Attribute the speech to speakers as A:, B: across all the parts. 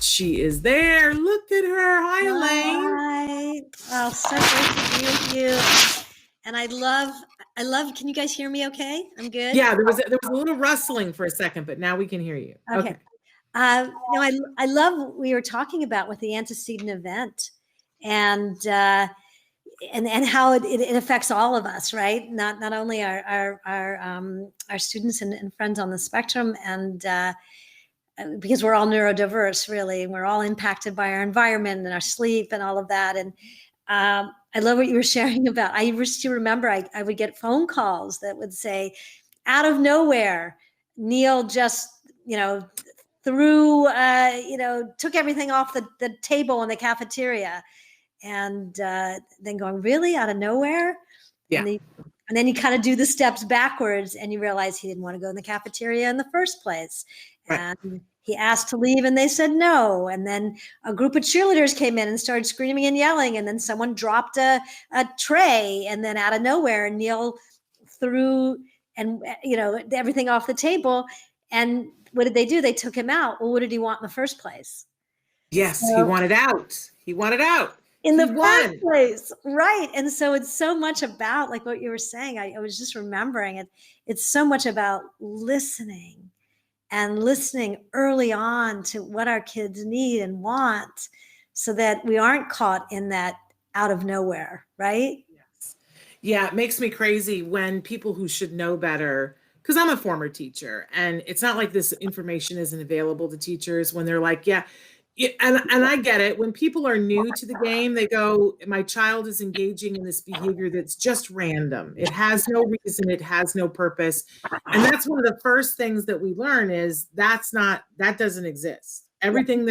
A: She is there. Look at her. Hi, Elaine.
B: Hi. Oh, so great to be with you. And can you guys hear me okay? I'm good?
A: Yeah, there was a little rustling for a second, but now we can hear you.
B: Okay.
A: Okay.
B: I love what we were talking about with the antecedent event and how it affects all of us, right? Not only our students and friends on the spectrum because we're all neurodiverse, really, and we're all impacted by our environment and our sleep and all of that. And I love what you were sharing about. I used to remember I would get phone calls that would say, out of nowhere, Neil just, took everything off the table in the cafeteria, and then going, really, out of nowhere?
A: Yeah.
B: And then you kind of do the steps backwards and you realize he didn't want to go in the cafeteria in the first place.
A: Right.
B: And he asked to leave and they said no. And then a group of cheerleaders came in and started screaming and yelling. And then someone dropped a tray, and then out of nowhere, Neil threw everything off the table. And what did they do? They took him out. Well, what did he want in the first place?
A: Yes, he wanted out. He wanted out.
B: In
A: He
B: the
A: won.
B: first place, right? And so it's so much about, like what you were saying, I was just remembering it. It's so much about listening and listening early on to what our kids need and want, so that we aren't caught in that out of nowhere, right?
A: Yes. Yeah, it makes me crazy when people who should know better, because I'm a former teacher, and it's not like this information isn't available to teachers when they're like, yeah, and I get it. When people are new to the game, they go, my child is engaging in this behavior that's just random. It has no reason, it has no purpose. And that's one of the first things that we learn is that doesn't exist. Everything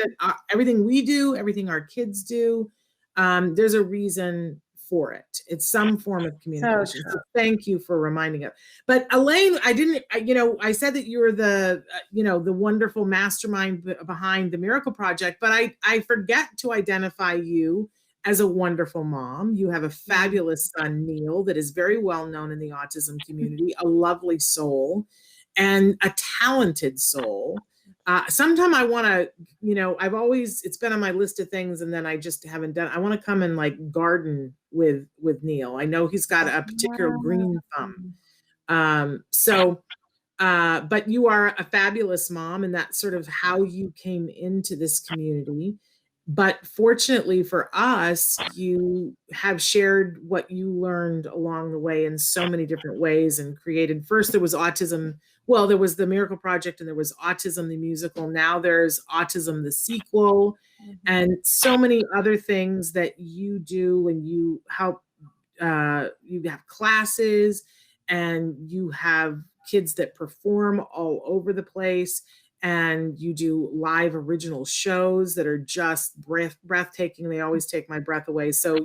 A: we do, everything our kids do, there's a reason for it. It's some form of communication. So thank you for reminding us. But Elaine, I said that you're the wonderful mastermind behind the Miracle Project, but I forget to identify you as a wonderful mom. You have a fabulous son, Neil, that is very well known in the autism community, a lovely soul and a talented soul. Sometime I want to, it's been on my list of things and then I just haven't done. I want to come and like garden with Neil. I know he's got a particular green thumb. But you are a fabulous mom, and that's sort of how you came into this community. But fortunately for us, you have shared what you learned along the way in so many different ways and created. First, there was autism. Well, there was the Miracle Project and there was Autism the Musical. Now there's Autism the Sequel, and so many other things that you do, and you help. You have classes and you have kids that perform all over the place, and you do live original shows that are just breathtaking. They always take my breath away. So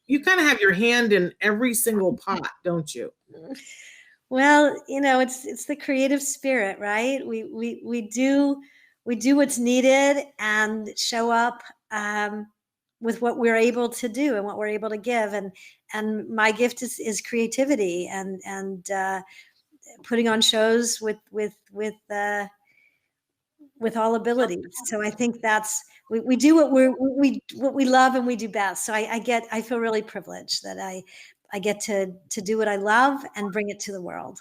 A: you kind of have your hand in every single pot, don't you?
B: Well, it's the creative spirit, right? We do what's needed and show up with what we're able to do and what we're able to give. And my gift is creativity and putting on shows with all abilities. So I think that's we do what we love and we do best. So I feel really privileged that I get to do what I love and bring it to the world.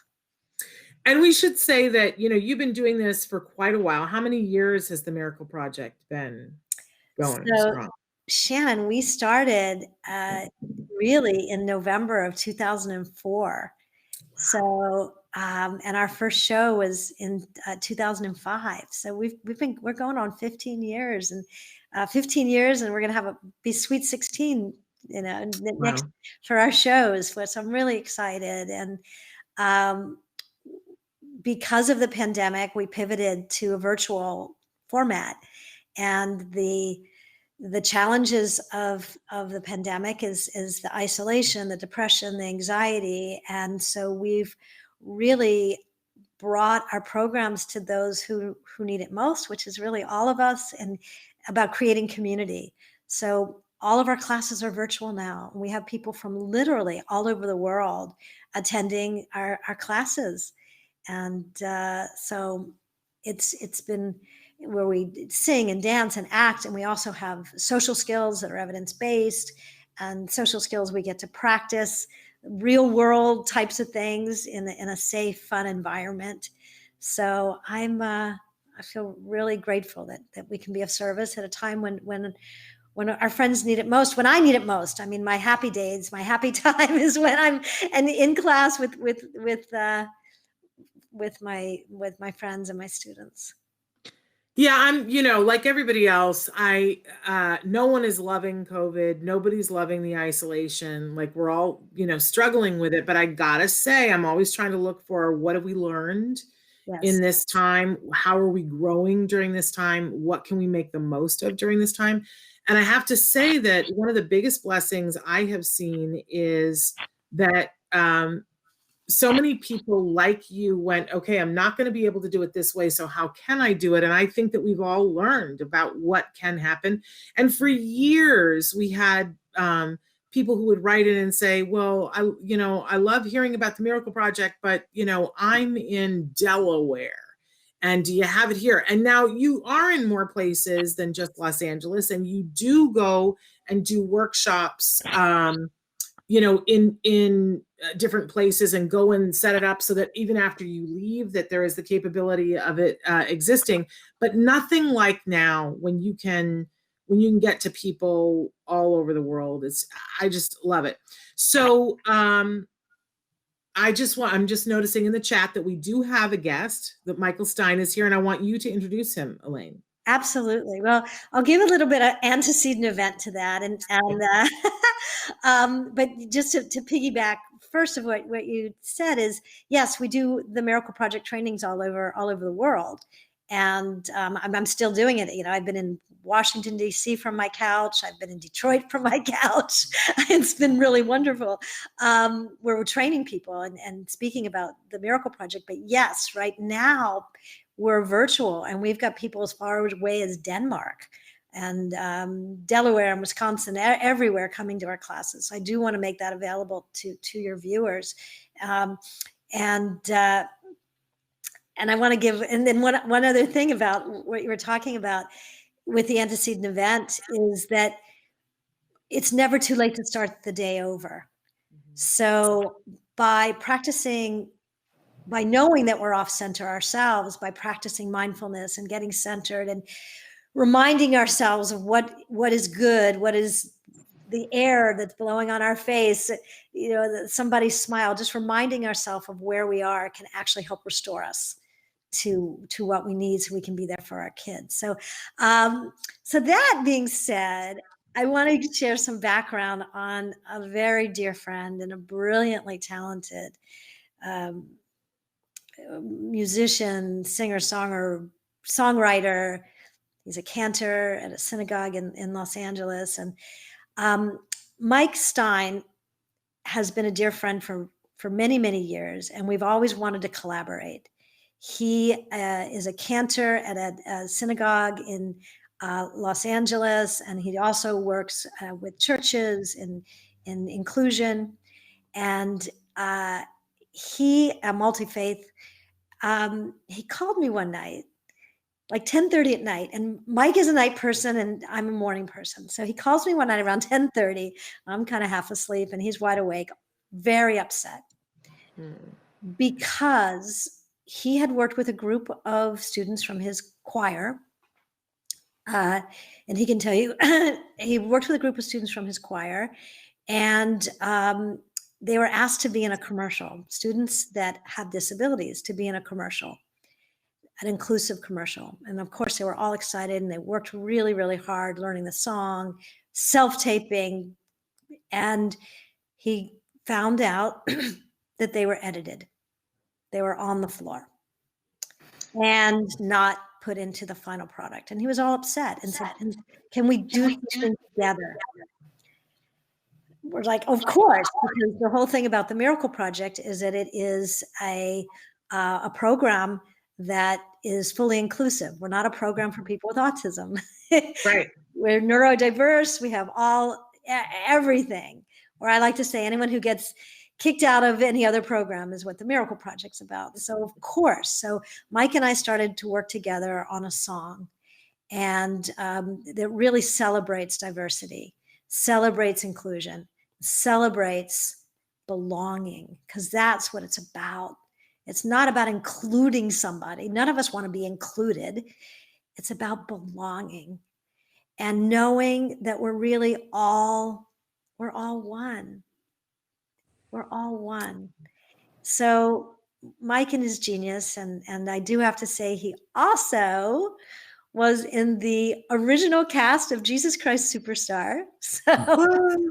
A: And we should say that, you've been doing this for quite a while. How many years has the Miracle Project been going strong?
B: Shannon, we started really in November of 2004. So, and our first show was in 2005. So we're going on 15 years, and 15 years, and we're going to be sweet 16, next for our shows. So I'm really excited. And because of the pandemic, we pivoted to a virtual format, and the challenges of the pandemic is the isolation, the depression, the anxiety. And so we've really brought our programs to those who need it most, which is really all of us, and about creating community. So all of our classes are virtual now. We have people from literally all over the world attending our classes. And so it's been where we sing and dance and act, and we also have social skills that are evidence-based, and social skills we get to practice real world types of things in a safe, fun environment. So I feel really grateful that we can be of service at a time when our friends need it most, when I need it most. I mean, my happy days, my happy time is when I'm in class with my friends and my students.
A: Yeah, I'm, like everybody else, no one is loving COVID. Nobody's loving the isolation. Like we're all, struggling with it. But I gotta say, I'm always trying to look for what have we learned in this time? How are we growing during this time? What can we make the most of during this time? And I have to say that one of the biggest blessings I have seen is that so many people like you went, okay, I'm not going to be able to do it this way. So how can I do it? And I think that we've all learned about what can happen. And for years, we had people who would write in and say, well, I love hearing about the Miracle Project, but, I'm in Delaware. And do you have it here? And now you are in more places than just Los Angeles, and you do go and do workshops, in different places, and go and set it up so that even after you leave, that there is the capability of it existing. But nothing like now when you can get to people all over the world. I just love it. So I'm just noticing in the chat that we do have a guest, that Michael Stein is here, and I want you to introduce him, Elaine.
B: Absolutely. Well, I'll give a little bit of antecedent event to that, but just to piggyback first of what you said is, yes, we do the Miracle Project trainings all over the world, and I'm still doing it. I've been in Washington D.C. from my couch. I've been in Detroit from my couch. It's been really wonderful, where we're training people and speaking about the Miracle Project. But yes, right now we're virtual, and we've got people as far away as Denmark and Delaware and Wisconsin, everywhere coming to our classes. So I do want to make that available to your viewers. And I want to give, and then one other thing about what you were talking about with the antecedent event is that it's never too late to start the day over. Mm-hmm. So by knowing that we're off center ourselves, by practicing mindfulness and getting centered and reminding ourselves of what is good, what is the air that's blowing on our face, somebody's smile, just reminding ourselves of where we are can actually help restore us to what we need so we can be there for our kids. So that being said, I wanted to share some background on a very dear friend and a brilliantly talented musician, singer, songwriter. He's a cantor at a synagogue in Los Angeles. And Mike Stein has been a dear friend for many, many years, and we've always wanted to collaborate. He is a cantor at a synagogue in Los Angeles, and he also works with churches in inclusion. And he, a multi-faith, he called me one night, like 10:30 at night. And Mike is a night person and I'm a morning person. So he calls me one night around 10:30. I'm kind of half asleep and he's wide awake, very upset because he had worked with a group of students from his choir. And he can tell you, he worked with a group of students from his choir, and they were asked to be in a commercial, students that have disabilities to be in a commercial, an inclusive commercial. And of course, they were all excited and they worked really, really hard learning the song, self-taping. And he found out that they were edited. They were on the floor and not put into the final product. And he was all upset and said, can we do something together? We're like, of course, because the whole thing about the Miracle Project is that it is a program that is fully inclusive. We're not a program for people with autism.
A: Right.
B: We're neurodiverse. We have everything. Or I like to say, anyone who gets kicked out of any other program is what the Miracle Project's about. So of course, so Mike and I started to work together on a song, and that really celebrates diversity, celebrates inclusion, celebrates belonging, because that's what it's about. It's not about including somebody. None of us want to be included. It's about belonging and knowing that we're all one. We're all one. So Mike and his genius, and I do have to say he also was in the original cast of Jesus Christ Superstar. So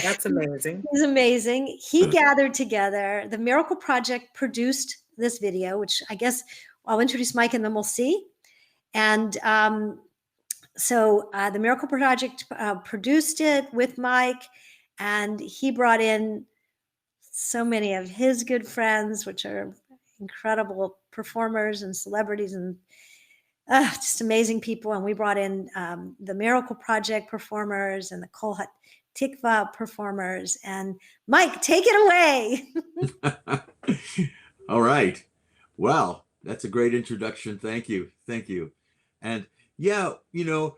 A: that's amazing.
B: He's amazing. He gathered together. The Miracle Project produced this video, which I guess I'll introduce Mike and then we'll see. And so the Miracle Project produced it with Mike, and he brought in so many of his good friends, which are incredible performers and celebrities and just amazing people. And we brought in the Miracle Project performers and the Kol HaTikva performers. And Mike, take it away.
C: All right. Well, that's a great introduction. Thank you. Thank you. And yeah, you know,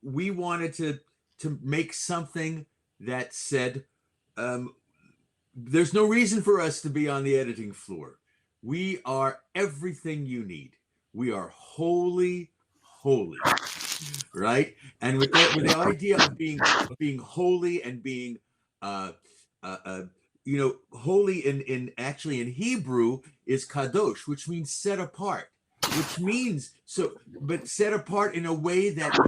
C: we wanted to make something that said, there's no reason for us to be on the editing floor. We are everything you need. We are holy, right? And with the idea of being holy and being, you know, holy in actually in Hebrew is kadosh, which means set apart, which means but set apart in a way that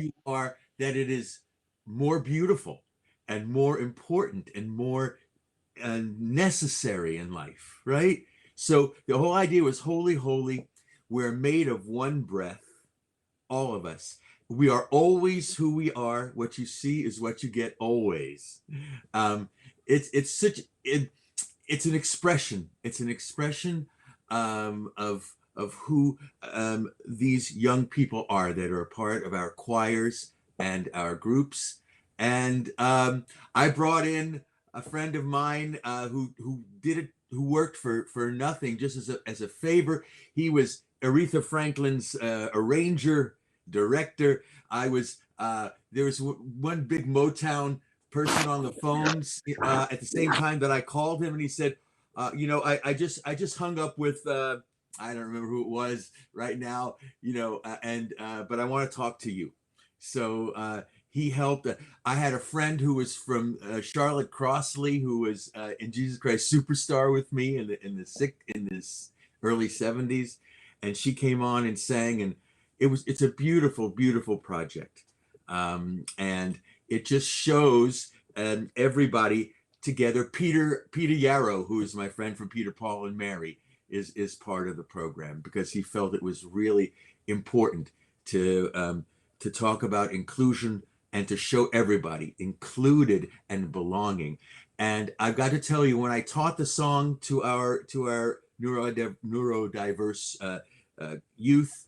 C: that it is more beautiful and more important and more necessary in life, right? So the whole idea was holy, holy. We're made of one breath, all of us. We are always who we are. What you see is what you get always. It's an expression. It's an expression of who these young people are that are a part of our choirs and our groups. And I brought in a friend of mine who worked for nothing, just as a favor. He was Aretha Franklin's arranger, director. There was one big Motown person on the phones at the same time that I called him, and he said, you know, I just hung up with I don't remember who it was right now, you know, but I want to talk to you. So he helped. I had a friend who was from Charlotte Crossley, who was in Jesus Christ Superstar with me in this early 70s, and she came on and sang, and it's a beautiful, beautiful project, and it just shows everybody together. Peter Yarrow, who is my friend from Peter, Paul, and Mary, is part of the program because he felt it was really important to talk about inclusion and to show everybody included and belonging. And I've got to tell you, when I taught the song to our neurodiverse youth,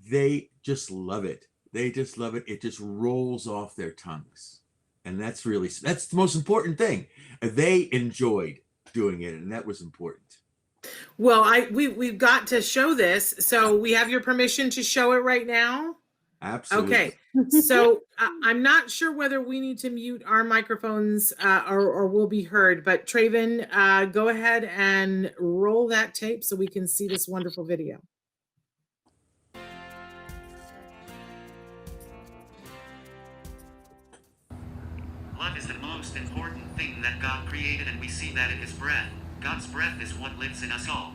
C: they just love it. They just love it. It just rolls off their tongues. And that's the most important thing. They enjoyed doing it, and that was important.
A: Well, we've got to show this. So we have your permission to show it right now?
C: Absolutely.
A: Okay. So I'm not sure whether we need to mute our microphones or we'll be heard, but Traven, go ahead and roll that tape so we can see this wonderful video.
D: Love is the most important thing that God created, and we see that in His breath. God's breath is what lives in us all.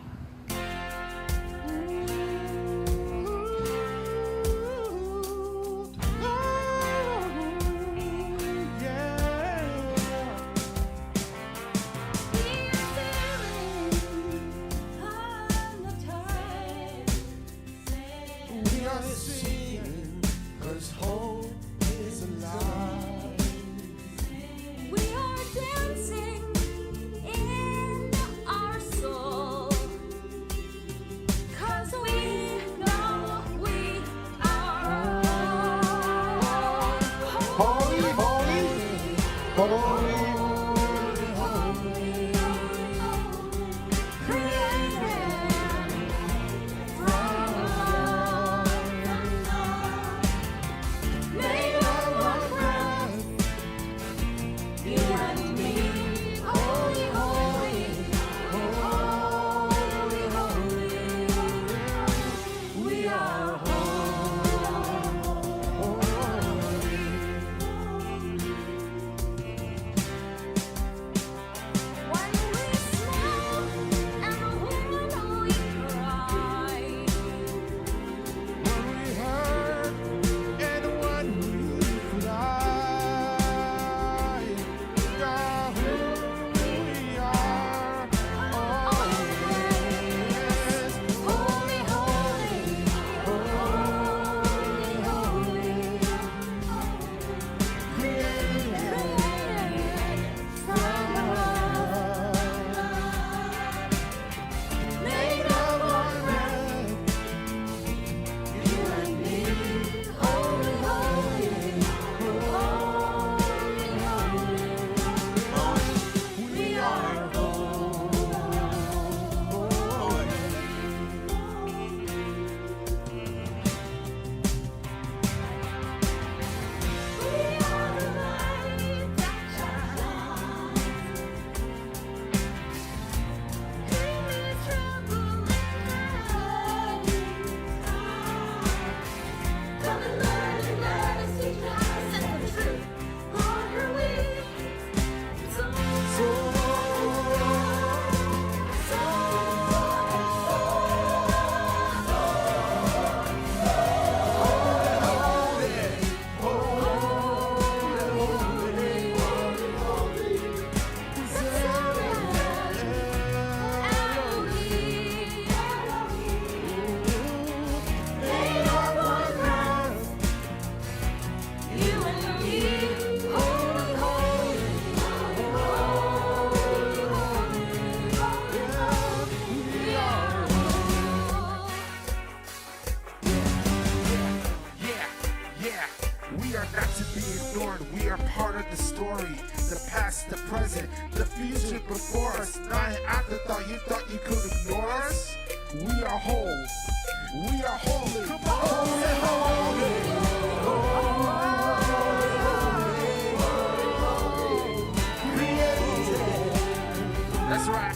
E: ignored. We are part of the story. The past, the present, the future before us. Not an afterthought. You thought you could ignore us? We are whole. We are holy. Holy, holy. That's right.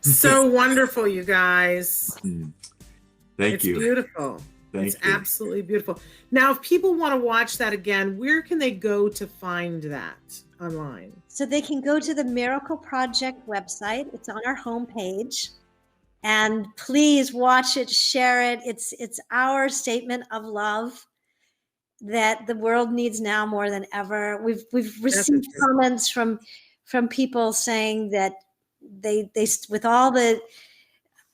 A: So wonderful, you guys.
C: Thank
A: It's
C: you.
A: beautiful.
C: Thank
A: It's
C: you.
A: absolutely beautiful. Now, if people want to watch that again, where can they go to find that online?
B: So they can go to the Miracle Project website. It's on our homepage. And please watch it, share it. It's our statement of love that the world needs now more than ever. We've received comments from people saying that they with all the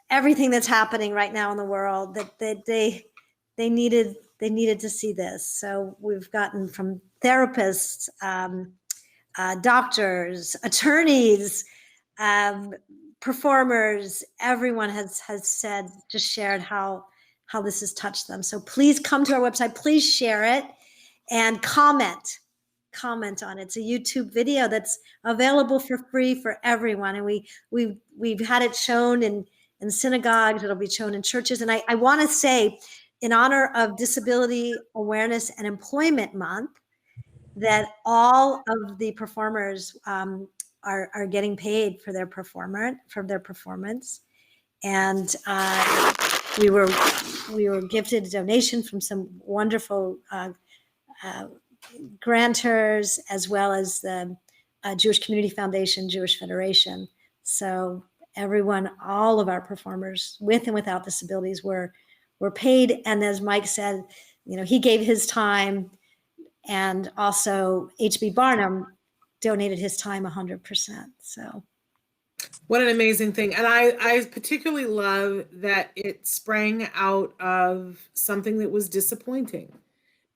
B: everything that's happening right now in the world, that they needed to see this. So we've gotten from therapists, doctors, attorneys, performers, everyone has said, just shared how this has touched them. So please come to our website, please share it and comment on it. It's a YouTube video that's available for free for everyone. And we've had it shown in synagogues, it'll be shown in churches. And I want to say, in honor of Disability Awareness and Employment Month, that all of the performers are getting paid for their performance. And we were gifted a donation from some wonderful grantors, as well as the Jewish Community Foundation, Jewish Federation. So everyone, all of our performers with and without disabilities were paid. And as Mike said, he gave his time, and also HB Barnum donated his time 100%. So
A: what an amazing thing. And I particularly love that it sprang out of something that was disappointing,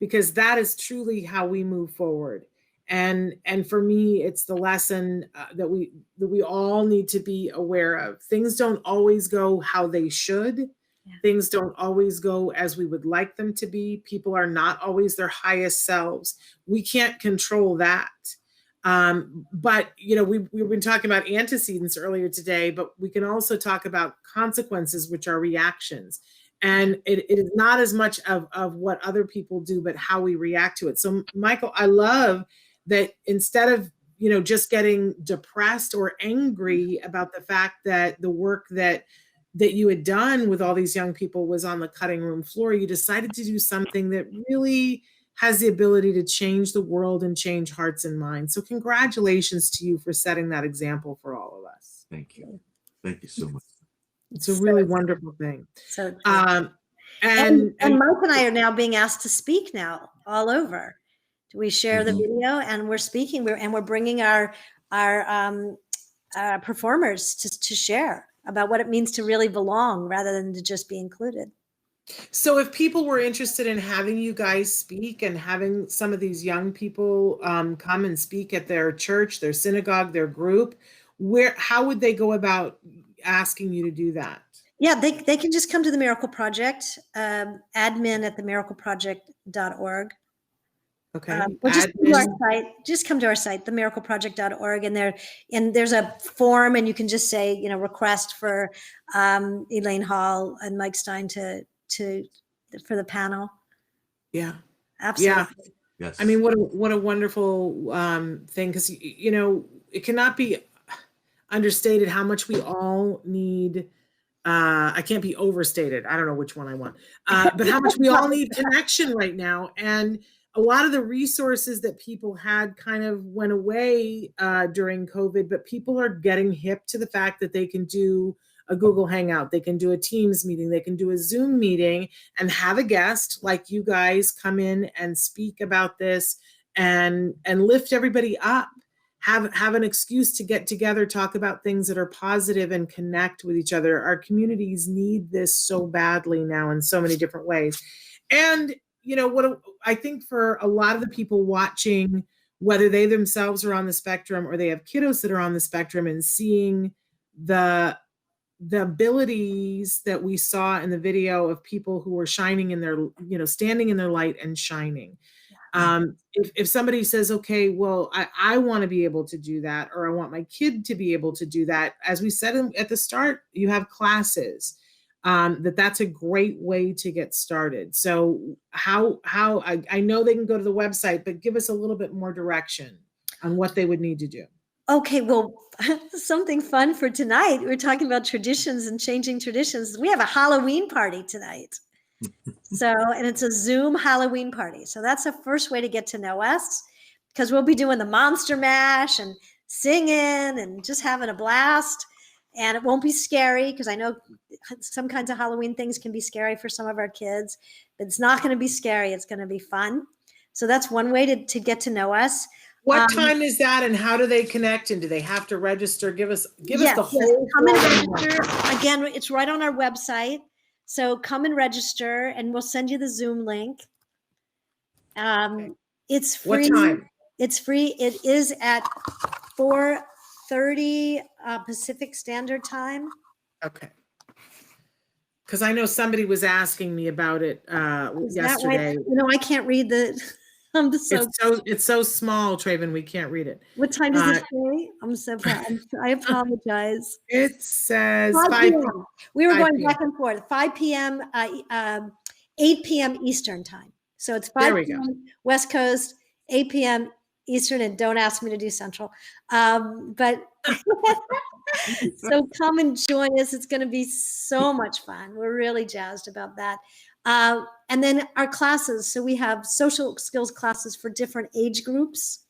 A: because that is truly how we move forward. And for me, it's the lesson that we all need to be aware of. Things don't always go how they should. Yeah. Things don't always go as we would like them to be. People are not always their highest selves. We can't control that. But we've been talking about antecedents earlier today, but we can also talk about consequences, which are reactions. And it is not as much of what other people do, but how we react to it. So Michael, I love that instead of, just getting depressed or angry about the fact that the work that you had done with all these young people was on the cutting room floor, you decided to do something that really has the ability to change the world and change hearts and minds. So congratulations to you for setting that example for all of us.
C: Thank you. Thank you so much.
A: It's a really wonderful thing.
B: So
A: and
B: Mike and I are now being asked to speak now all over. We share the video, and we're speaking, and we're bringing our performers to share about what it means to really belong rather than to just be included.
A: So if people were interested in having you guys speak and having some of these young people come and speak at their church, their synagogue, their group, how would they go about asking you to do that?
B: Yeah, they can just come to the Miracle Project, admin@themiracleproject.org.
A: Okay.
B: Or just come to our site. Just come to our site, themiracleproject.org, and there's a form, and you can just say, request for Elaine Hall and Mike Stein for the panel.
A: Yeah,
B: absolutely.
A: Yeah. Yes. I mean, what a wonderful thing, because it cannot be understated how much we all need I can't be overstated. I don't know which one I want, but how much we all need connection right now. And a lot of the resources that people had kind of went away during COVID, but people are getting hip to the fact that they can do a Google Hangout, they can do a Teams meeting, they can do a Zoom meeting and have a guest like you guys come in and speak about this and lift everybody up. Have an excuse to get together, talk about things that are positive and connect with each other. Our communities need this so badly now in so many different ways. And, you know, what I think for a lot of the people watching, whether they themselves are on the spectrum or they have kiddos that are on the spectrum, and seeing the abilities that we saw in the video of people who were shining in their, you know, standing in their light and shining. If somebody says, okay, well, I want to be able to do that, or I want my kid to be able to do that, as we said at the start, you have classes, that's a great way to get started. So how I know they can go to the website, but give us a little bit more direction on what they would need to do.
B: Okay, well, something fun for tonight. We're talking about traditions and changing traditions. We have a Halloween party tonight. And it's a Zoom Halloween party. So that's the first way to get to know us, because we'll be doing the Monster Mash and singing and just having a blast. And it won't be scary, because I know some kinds of Halloween things can be scary for some of our kids, but it's not going to be scary. It's going to be fun. So that's one way to get to know us.
A: What time is that, and how do they connect, and do they have to register? Give us the whole.
B: Yes. Come and register. Again, it's right on our website. So come and register, and we'll send you the Zoom link. It's free.
A: What time?
B: It's free. It is at 4:30 Pacific Standard Time.
A: Okay. Because I know somebody was asking me about it yesterday.
B: You know, I can't read the.
A: It's so small, Traven. We can't read it.
B: What time does it say? I'm so proud. I apologize.
A: It says
B: 5
A: 5
B: p.m. We were
A: 5
B: going
A: p.m.
B: back and forth. 5 p.m. 8 p.m. Eastern time. So it's 5 p.m. West Coast, 8 p.m. Eastern, and don't ask me to do Central. But so come and join us. It's going to be so much fun. We're really jazzed about that. And then our classes. So we have social skills classes for different age groups.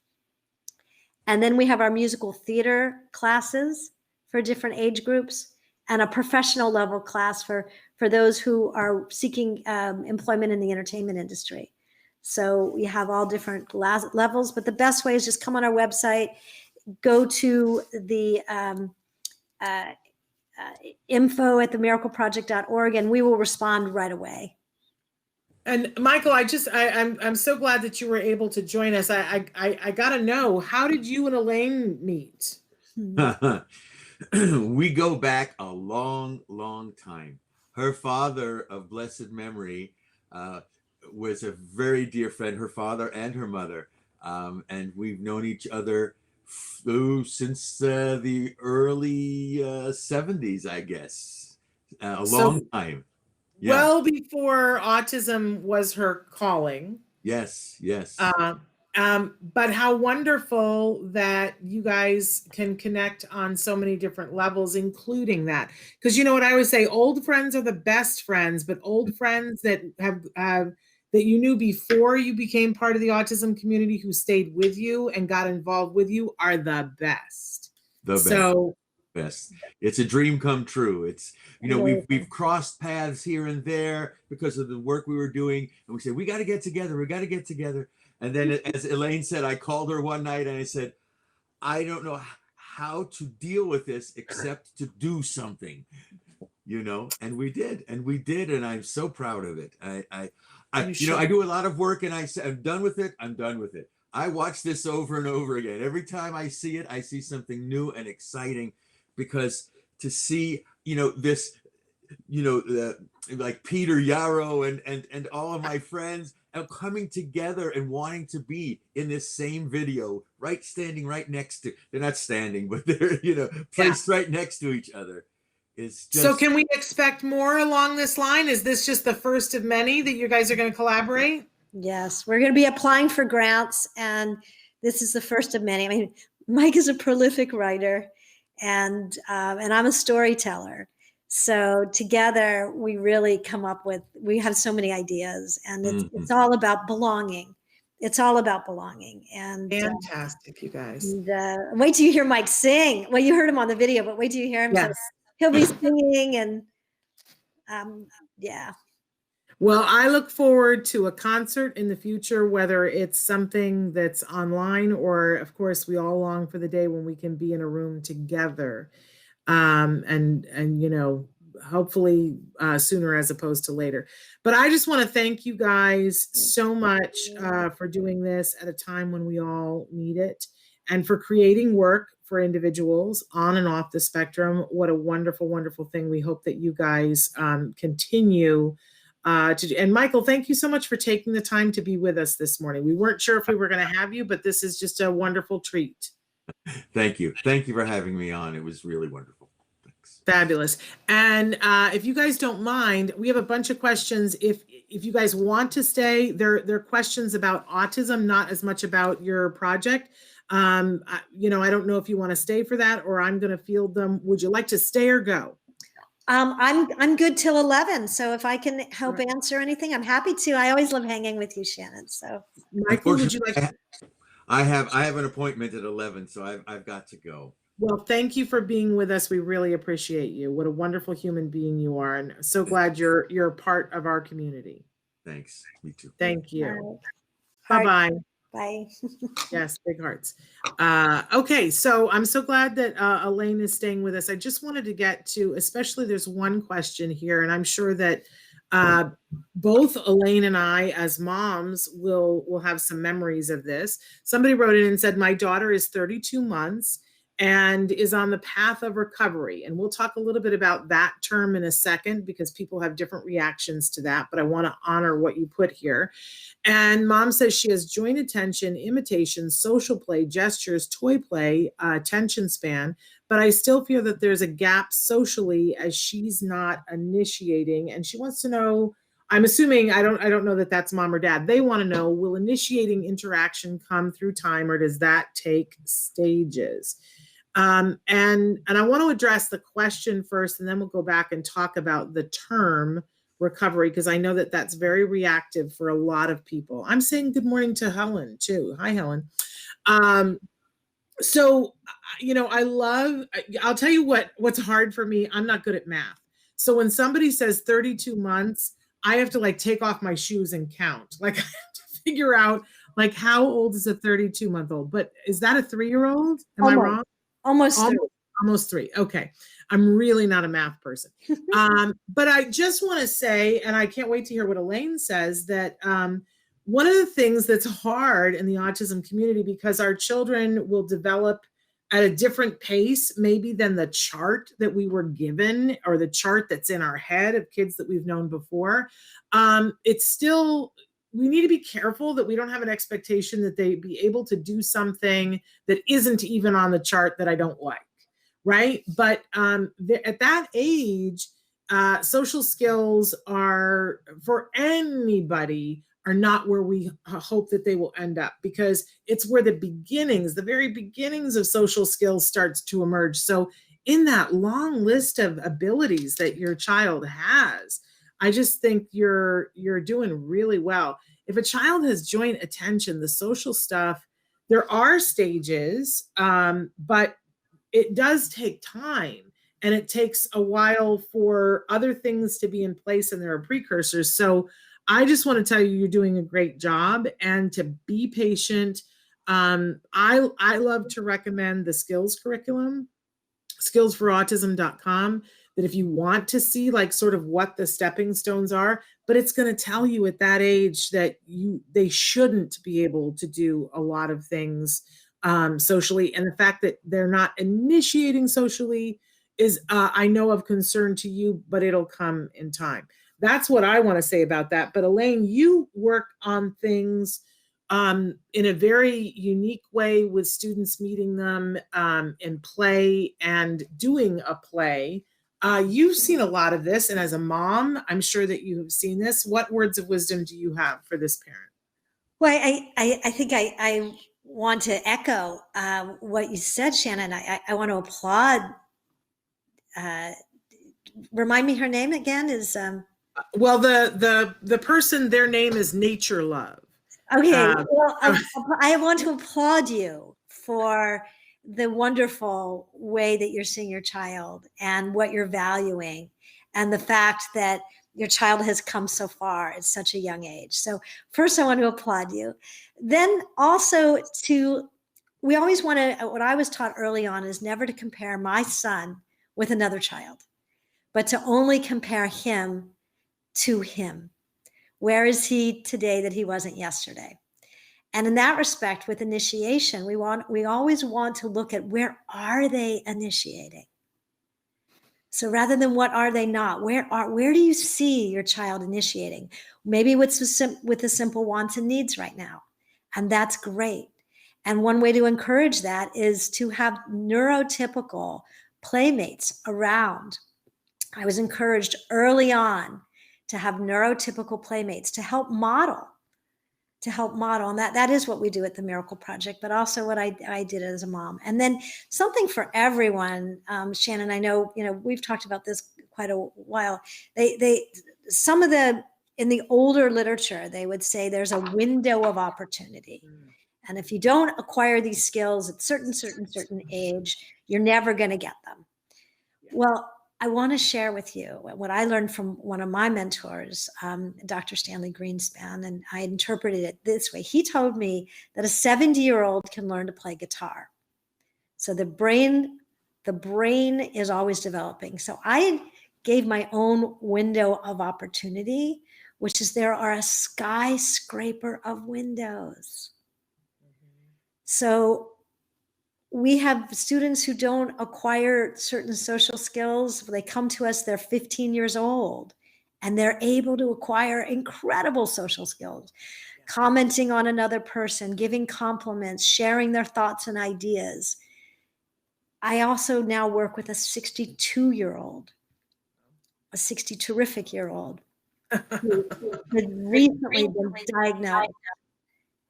B: And then we have our musical theater classes for different age groups, and a professional level class for those who are seeking employment in the entertainment industry. So we have all different levels, but the best way is just come on our website, go to the info@themiracleproject.org, and we will respond right away.
A: And Michael, I'm so glad that you were able to join us. I got to know, how did you and Elaine meet?
C: We go back a long, long time. Her father of blessed memory was a very dear friend, her father and her mother. And we've known each other since the early 70s, I guess. A long time. Yeah.
A: Well before autism was her calling.
C: Yes.
A: But how wonderful that you guys can connect on so many different levels, including that. Because you know what I always say, old friends are the best friends, but old friends that have that you knew before you became part of the autism community, who stayed with you and got involved with you, are the best. Best.
C: It's a dream come true. It's, you know, we've crossed paths here and there because of the work we were doing, and we said, we got to get together. And then, as Elaine said, I called her one night and I said, I don't know how to deal with this except to do something, you know, and we did, and I'm so proud of it. I do a lot of work, and I say, I'm done with it. I watch this over and over again. Every time I see it, I see something new and exciting, because to see, you know, this, you know, like Peter Yarrow and all of my friends coming together and wanting to be in this same video, standing right next to, they're not standing, but they're, you know, placed right next to each other. It's just,
A: so can we expect more along this line? Is this just the first of many that you guys are going to collaborate?
B: Yes, we're going to be applying for grants, and this is the first of many. I mean, Mike is a prolific writer, and I'm a storyteller. So together we really come up with, we have so many ideas, and it's
C: Mhm.
B: all about belonging. It's all about belonging.
A: Fantastic, you guys.
B: And wait till you hear Mike sing. Well, you heard him on the video, but wait till you hear him.
A: Yes.
B: So he'll be singing, and yeah.
A: Well, I look forward to a concert in the future, whether it's something that's online or, of course, we all long for the day when we can be in a room together. And you know, hopefully sooner as opposed to later. But I just want to thank you guys so much for doing this at a time when we all need it, and for creating work for individuals on and off the spectrum. What a wonderful, wonderful thing. We hope that you guys continue to do. And Michael, thank you so much for taking the time to be with us this morning. We weren't sure if we were going to have you, but this is just a wonderful treat.
C: Thank you. Thank you for having me on. It was really wonderful. Thanks.
A: Fabulous. And if you guys don't mind, we have a bunch of questions. If you guys want to stay, they're questions about autism, not as much about your project. You know, I don't know if you want to stay for that, or I'm going to field them. Would you like to stay or go?
B: I'm good till 11. So if I can help answer anything, I'm happy to. I always love hanging with you, Shannon. So
A: Michael, would you like to?
C: I have an appointment at 11, so I've got to go.
A: Well, thank you for being with us. We really appreciate you. What a wonderful human being you are, and so glad you're a part of our community.
C: Thanks. Me too.
A: Thank you.
B: Right.
A: Bye-bye.
B: Bye.
A: Yes, big hearts. Okay, so I'm so glad that Elaine is staying with us. I just wanted to get to, especially there's one question here, and I'm sure that both Elaine and I, as moms, will have some memories of this. Somebody wrote in and said, my daughter is 32 months and is on the path of recovery. And we'll talk a little bit about that term in a second, because people have different reactions to that, but I want to honor what you put here. And mom says she has joint attention, imitation, social play, gestures, toy play, attention span, but I still feel that there's a gap socially as she's not initiating. And she wants to know, I'm assuming, I don't know that that's mom or dad. They want to know, will initiating interaction come through time, or does that take stages? And I want to address the question first, and then we'll go back and talk about the term recovery, because I know that that's very reactive for a lot of people. I'm saying good morning to Helen too. Hi, Helen. So, you know, I'll tell you what's hard for me. I'm not good at math. So when somebody says 32 months, I have to like take off my shoes and count. Like I have to figure out like how old is a 32-month-old? But is that a 3-year-old? Am I wrong? Almost 3. Okay. I'm really not a math person. But I just want to say, and I can't wait to hear what Elaine says, that one of the things that's hard in the autism community, because our children will develop at a different pace, maybe than the chart that we were given, or the chart that's in our head of kids that we've known before. It's still, we need to be careful that we don't have an expectation that they be able to do something that isn't even on the chart that I don't like, right? But at that age, social skills are, for anybody, are not where we hope that they will end up, because it's where the beginnings, the very beginnings of social skills starts to emerge. So in that long list of abilities that your child has, I just think you're doing really well. If a child has joint attention, the social stuff, there are stages, but it does take time, and it takes a while for other things to be in place, and there are precursors. So I just want to tell you, you're doing a great job, and to be patient. I love to recommend the skills curriculum, skillsforautism.com, that if you want to see like sort of what the stepping stones are, but it's going to tell you at that age that they shouldn't be able to do a lot of things socially. And the fact that they're not initiating socially is, I know, of concern to you, but it'll come in time. That's what I want to say about that. But Elaine, you work on things in a very unique way, with students meeting them in play and doing a play. You've seen a lot of this, and as a mom, I'm sure that you have seen this. What words of wisdom do you have for this parent?
B: Well, I think I want to echo what you said, Shannon. I want to applaud remind me her name again is,
A: Well, the person, their name is Nature Love.
B: okay. Well, I want to applaud you for the wonderful way that you're seeing your child and what you're valuing, and the fact that your child has come so far at such a young age. So first I want to applaud you. Then also we always want to, what I was taught early on is never to compare my son with another child, but to only compare him to him. Where is he today that he wasn't yesterday? And in that respect, with initiation, we always want to look at where are they initiating? So rather than what are they not, where do you see your child initiating? Maybe with the simple wants and needs right now. And that's great. And one way to encourage that is to have neurotypical playmates around. I was encouraged early on to have neurotypical playmates to help model. And that is what we do at the Miracle Project, but also what I did as a mom. And then something for everyone, Shannon, I know, we've talked about this quite a while. Some of in the older literature, they would say there's a window of opportunity. And if you don't acquire these skills at certain age, you're never going to get them. Well, I want to share with you what I learned from one of my mentors, Dr. Stanley Greenspan, and I interpreted it this way. He told me that a 70-year-old can learn to play guitar. So the brain is always developing. So I gave my own window of opportunity, which is there are a skyscraper of windows. So we have students who don't acquire certain social skills. They come to us, they're 15 years old, and they're able to acquire incredible social skills, commenting on another person, giving compliments, sharing their thoughts and ideas. I also now work with a 62-year-old, a 60-terrific-year-old who had recently been diagnosed.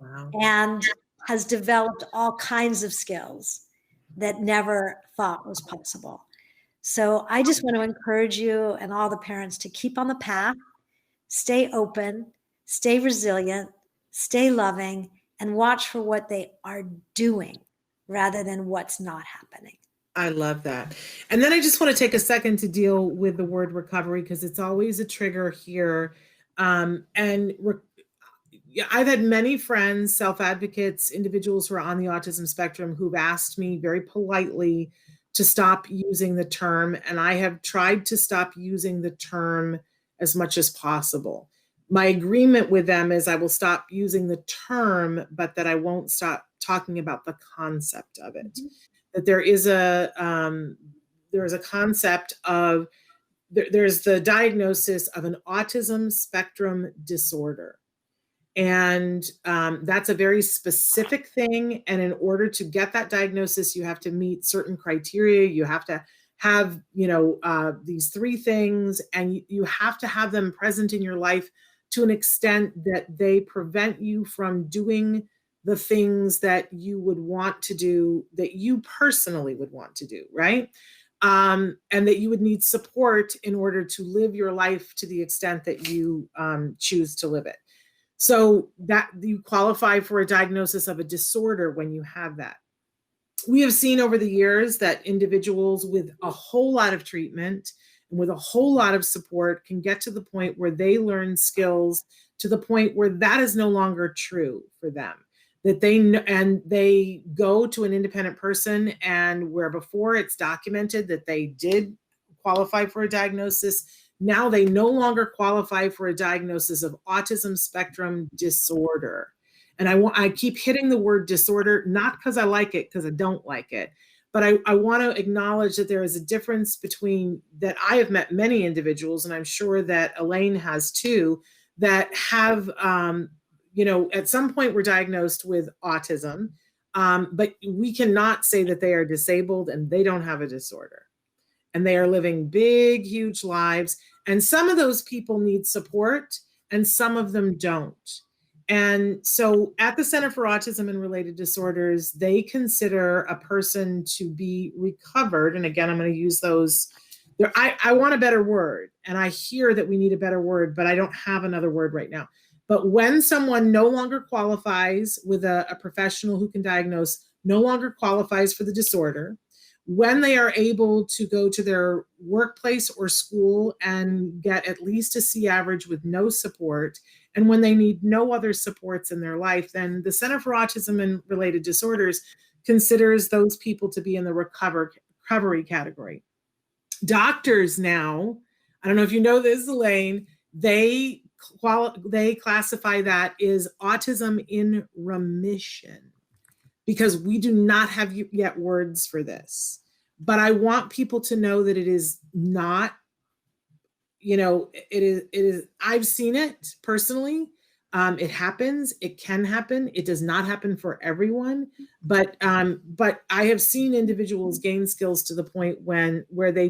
A: Wow.
B: And has developed all kinds of skills that never thought was possible. So I just want to encourage you and all the parents to keep on the path, stay open, stay resilient, stay loving, and watch for what they are doing rather than what's not happening.
A: I love that. And then I just want to take a second to deal with the word recovery, because it's always a trigger here. Yeah, I've had many friends, self-advocates, individuals who are on the autism spectrum who've asked me very politely to stop using the term, and I have tried to stop using the term as much as possible. My agreement with them is I will stop using the term, but that I won't stop talking about the concept of it. Mm-hmm. That there is a concept of, there's the diagnosis of an autism spectrum disorder. And that's a very specific thing. And in order to get that diagnosis, you have to meet certain criteria. You have to have, these three things, and you have to have them present in your life to an extent that they prevent you from doing the things that you would want to do, that you personally would want to do, right? And that you would need support in order to live your life to the extent that you choose to live it. So that you qualify for a diagnosis of a disorder when you have that. We have seen over the years that individuals with a whole lot of treatment and with a whole lot of support can get to the point where they learn skills to the point where that is no longer true for them. That they go to an independent person, and where before it's documented that they did qualify for a diagnosis, now they no longer qualify for a diagnosis of autism spectrum disorder. And I keep hitting the word disorder, not because I like it, because I don't like it, but I want to acknowledge that there is a difference between that. I have met many individuals, and I'm sure that Elaine has too, that have, at some point were diagnosed with autism, but we cannot say that they are disabled and they don't have a disorder. And they are living big, huge lives. And some of those people need support and some of them don't. And so at the Center for Autism and Related Disorders, they consider a person to be recovered. And again, I'm going to use those I want a better word, and I hear that we need a better word, but I don't have another word right now. But when someone no longer qualifies with a professional who can diagnose, no longer qualifies for the disorder, when they are able to go to their workplace or school and get at least a C average with no support, and when they need no other supports in their life, then the Center for Autism and Related Disorders considers those people to be in the recovery category. Doctors now, I don't know if you know this, Elaine, they classify that as autism in remission, because we do not have yet words for this. But I want people to know that it is not, it is, I've seen it personally. It happens, it can happen. It does not happen for everyone, but I have seen individuals gain skills to the point where they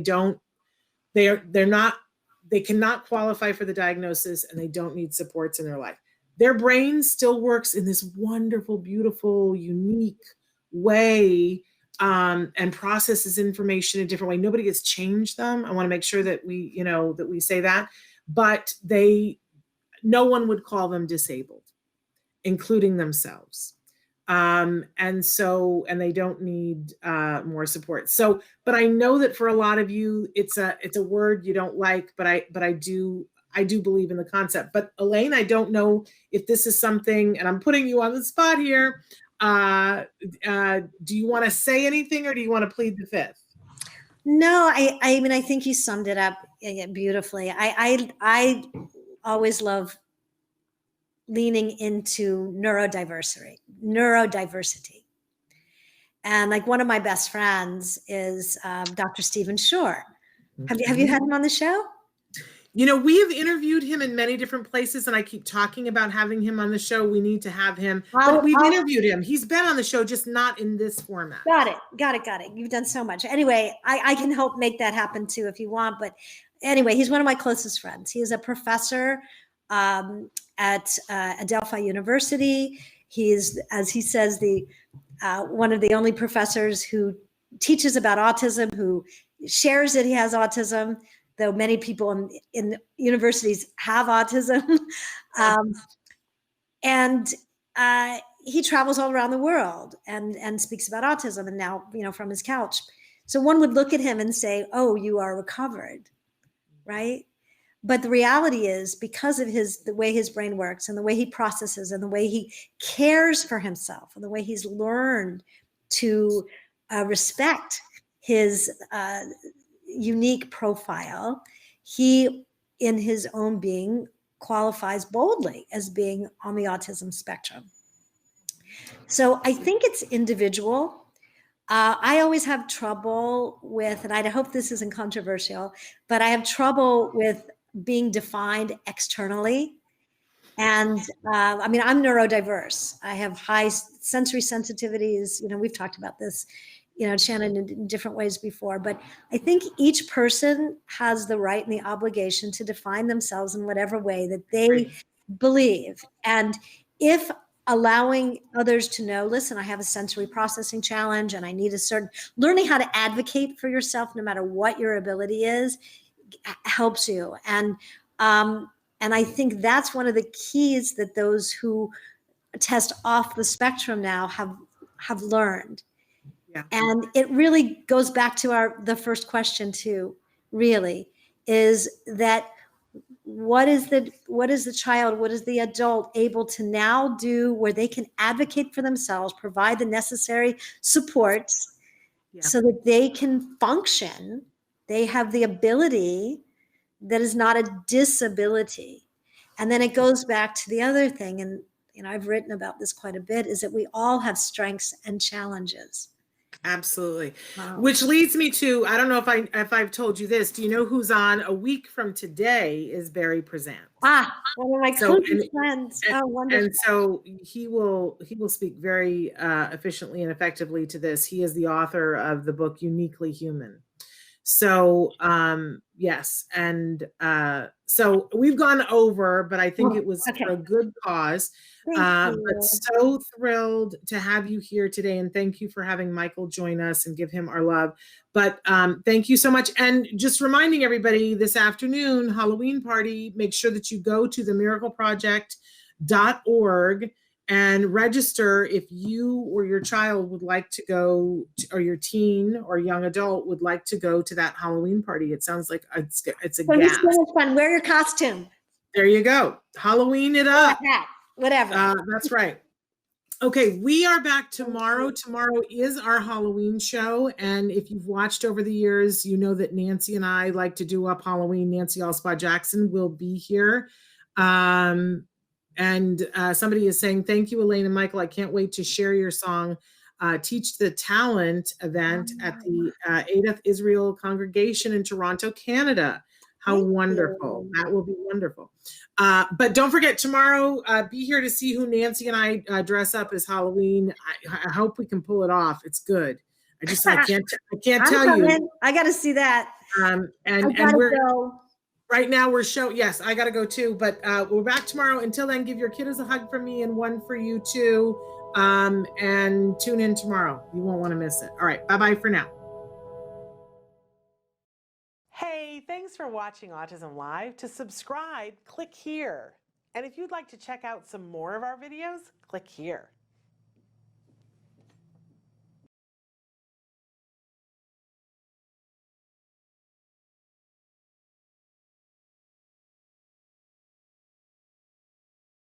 A: cannot qualify for the diagnosis, and they don't need supports in their life. Their brain still works in this wonderful, beautiful, unique way, and processes information in a different way. Nobody has changed them. I want to make sure that we say that, but no one would call them disabled, including themselves. And they don't need more support. But I know that for a lot of you, it's a word you don't like, but I do believe in the concept. But Elaine, I don't know if this is something, and I'm putting you on the spot here. Do you want to say anything, or do you want to plead the fifth?
B: No, I mean, I think you summed it up beautifully. I always love leaning into neurodiversity. And like one of my best friends is Dr. Stephen Shore. Have you had him on the show?
A: We have interviewed him in many different places, and I keep talking about having him on the show. We need to have him. But we've interviewed him. He's been on the show, just not in this format. Got
B: it. You've done so much. Anyway, I can help make that happen too if you want. But anyway, he's one of my closest friends. He is a professor at Adelphi University. He is, as he says, the one of the only professors who teaches about autism, who shares that he has autism, though many people in universities have autism. And he travels all around the world and speaks about autism, and now, from his couch. So one would look at him and say, oh, you are recovered, right? But the reality is, because of the way his brain works and the way he processes and the way he cares for himself and the way he's learned to respect his unique profile, he, in his own being, qualifies boldly as being on the autism spectrum. So I think it's individual. I always have trouble with, and I hope this isn't controversial, but I have trouble with being defined externally. And I mean, I'm neurodiverse. I have high sensory sensitivities. We've talked about this, Shannon, in different ways before, but I think each person has the right and the obligation to define themselves in whatever way that they believe. And if allowing others to know, listen, I have a sensory processing challenge and I need learning how to advocate for yourself, no matter what your ability is, helps you. And I think that's one of the keys that those who test off the spectrum now have learned. Yeah. And it really goes back to the first question too, really, is that what is the child, what is the adult able to now do where they can advocate for themselves, provide the necessary supports so that they can function. They have the ability that is not a disability. And then it goes back to the other thing, and I've written about this quite a bit, is that we all have strengths and challenges.
A: Absolutely. Wow. Which leads me to, I don't know if I've told you this. Do you know who's on a week from today is Barry Present.
B: One of my closest friends. Wonderful.
A: And so he will speak very efficiently and effectively to this. He is the author of the book Uniquely Human. So yes, and so we've gone over, but I think it was
B: Okay.
A: for a good cause.
B: Thank
A: But
B: you.
A: so thrilled to have you here today, and thank you for having Michael join us and give him our love. But thank you so much. And just reminding everybody, this afternoon, Halloween party, make sure that you go to themiracleproject.org and register if you or your child would like to go or your teen or young adult would like to go to that Halloween party. It sounds like it's a
B: So
A: gas.
B: it's fun. Wear your costume.
A: There you go. Halloween it up.
B: Whatever.
A: That's right. Okay, we are back tomorrow. Tomorrow is our Halloween show. And if you've watched over the years, you know that Nancy and I like to do up Halloween. Nancy Allspaw Jackson will be here. And somebody is saying, thank you, Elaine and Michael. I can't wait to share your song, Teach the Talent event at the ADF Israel Congregation in Toronto, Canada. How wonderful. That will be wonderful. But don't forget, tomorrow, be here to see who Nancy and I dress up as Halloween. I hope we can pull it off. It's good. I can't tell you.
B: I got to see that.
A: And we're right now we're yes, I got to go too, but we're back tomorrow. Until then, give your kiddos a hug from me and one for you too. And tune in tomorrow. You won't want to miss it. All right. Bye-bye for now.
F: Hey, thanks for watching Autism Live. To subscribe, click here. And if you'd like to check out some more of our videos, click here.